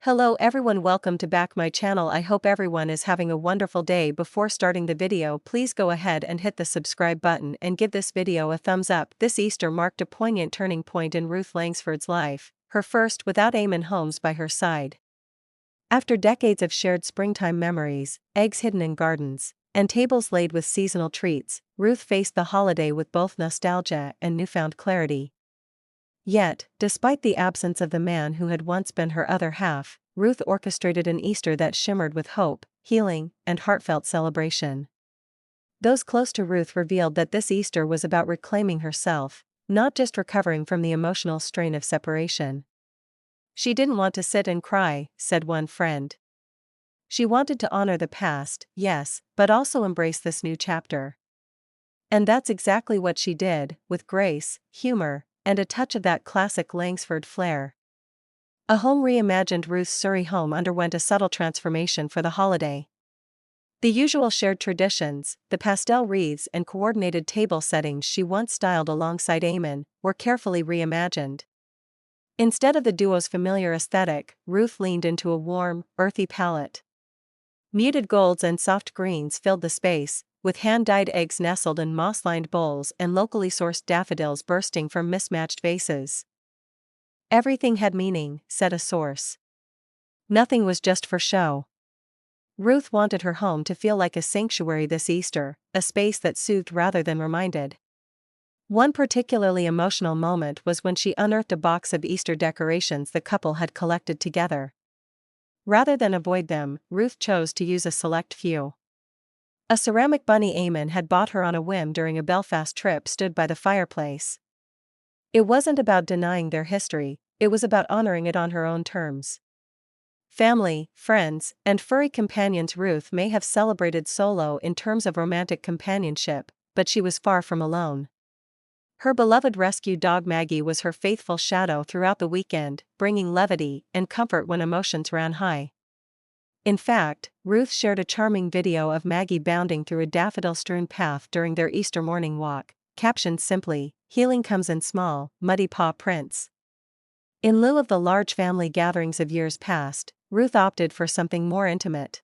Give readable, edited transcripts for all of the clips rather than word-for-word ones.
Hello everyone, welcome to back my channel. I hope everyone is having a wonderful day. Before starting the video, please go ahead and hit the subscribe button and give this video a thumbs up. This Easter marked a poignant turning point in Ruth Langsford's life, her first without Eamonn Holmes by her side. After decades of shared springtime memories, eggs hidden in gardens, and tables laid with seasonal treats, Ruth faced the holiday with both nostalgia and newfound clarity. Yet, despite the absence of the man who had once been her other half, Ruth orchestrated an Easter that shimmered with hope, healing, and heartfelt celebration. Those close to Ruth revealed that this Easter was about reclaiming herself, not just recovering from the emotional strain of separation. "She didn't want to sit and cry," said one friend. "She wanted to honor the past, yes, but also embrace this new chapter." And that's exactly what she did, with grace, humor, and a touch of that classic Langsford flair. A home reimagined. Ruth's Surrey home underwent a subtle transformation for the holiday. The usual shared traditions, the pastel wreaths and coordinated table settings she once styled alongside Eamonn, were carefully reimagined. Instead of the duo's familiar aesthetic, Ruth leaned into a warm, earthy palette. Muted golds and soft greens filled the space, with hand-dyed eggs nestled in moss-lined bowls and locally sourced daffodils bursting from mismatched vases. "Everything had meaning," said a source. "Nothing was just for show." Ruth wanted her home to feel like a sanctuary this Easter, a space that soothed rather than reminded. One particularly emotional moment was when she unearthed a box of Easter decorations the couple had collected together. Rather than avoid them, Ruth chose to use a select few. A ceramic bunny Eamonn had bought her on a whim during a Belfast trip stood by the fireplace. It wasn't about denying their history, it was about honoring it on her own terms. Family, friends, and furry companions. Ruth may have celebrated solo in terms of romantic companionship, but she was far from alone. Her beloved rescue dog Maggie was her faithful shadow throughout the weekend, bringing levity and comfort when emotions ran high. In fact, Ruth shared a charming video of Maggie bounding through a daffodil-strewn path during their Easter morning walk, captioned simply, "Healing comes in small, muddy paw prints." In lieu of the large family gatherings of years past, Ruth opted for something more intimate.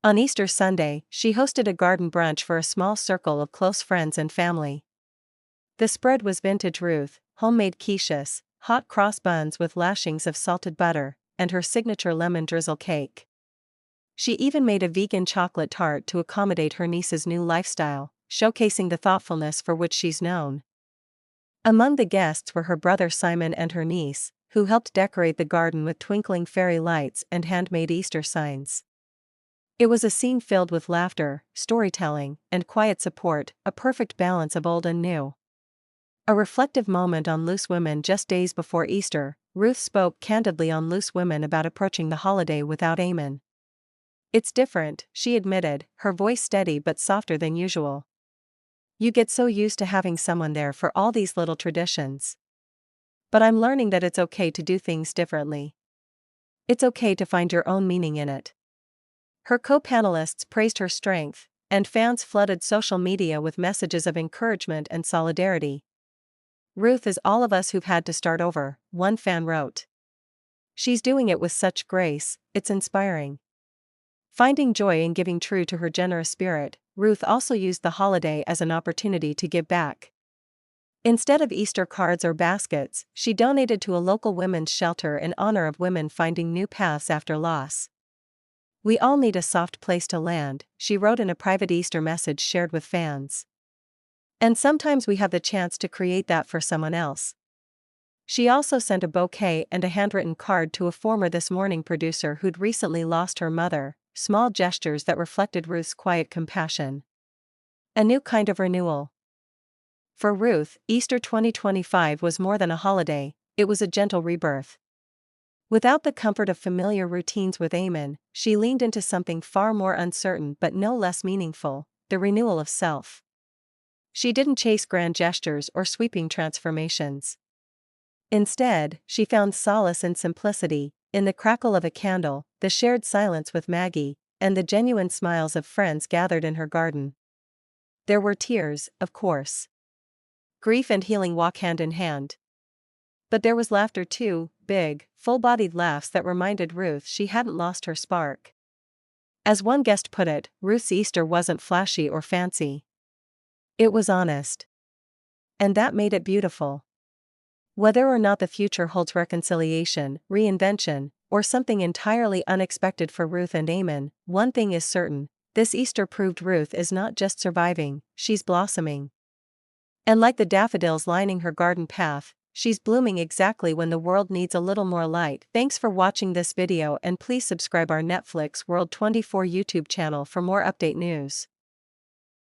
On Easter Sunday, she hosted a garden brunch for a small circle of close friends and family. The spread was vintage Ruth, homemade quiches, hot cross buns with lashings of salted butter, and her signature lemon drizzle cake. She even made a vegan chocolate tart to accommodate her niece's new lifestyle, showcasing the thoughtfulness for which she's known. Among the guests were her brother Simon and her niece, who helped decorate the garden with twinkling fairy lights and handmade Easter signs. It was a scene filled with laughter, storytelling, and quiet support, a perfect balance of old and new. A reflective moment on Loose Women. Just days before Easter, Ruth spoke candidly on Loose Women about approaching the holiday without Eamonn. "It's different," she admitted, her voice steady but softer than usual. "You get so used to having someone there for all these little traditions. But I'm learning that it's okay to do things differently. It's okay to find your own meaning in it." Her co-panelists praised her strength, and fans flooded social media with messages of encouragement and solidarity. "Ruth is all of us who've had to start over," one fan wrote. "She's doing it with such grace, it's inspiring." Finding joy in giving true to her generous spirit, Ruth also used the holiday as an opportunity to give back. Instead of Easter cards or baskets, she donated to a local women's shelter in honor of women finding new paths after loss. "We all need a soft place to land," she wrote in a private Easter message shared with fans. "And sometimes we have the chance to create that for someone else." She also sent a bouquet and a handwritten card to a former This Morning producer who'd recently lost her mother, small gestures that reflected Ruth's quiet compassion. A new kind of renewal. For Ruth, Easter 2025 was more than a holiday, it was a gentle rebirth. Without the comfort of familiar routines with Eamonn, she leaned into something far more uncertain but no less meaningful, the renewal of self. She didn't chase grand gestures or sweeping transformations. Instead, she found solace in simplicity, in the crackle of a candle, the shared silence with Maggie, and the genuine smiles of friends gathered in her garden. There were tears, of course. Grief and healing walk hand in hand. But there was laughter too, big, full-bodied laughs that reminded Ruth she hadn't lost her spark. As one guest put it, Ruth's Easter wasn't flashy or fancy. It was honest. And that made it beautiful. Whether or not the future holds reconciliation, reinvention, or something entirely unexpected for Ruth and Eamonn, one thing is certain: this Easter proved Ruth is not just surviving, she's blossoming. And like the daffodils lining her garden path, she's blooming exactly when the world needs a little more light. Thanks for watching this video, and please subscribe our Netflix World 24 YouTube channel for more update news.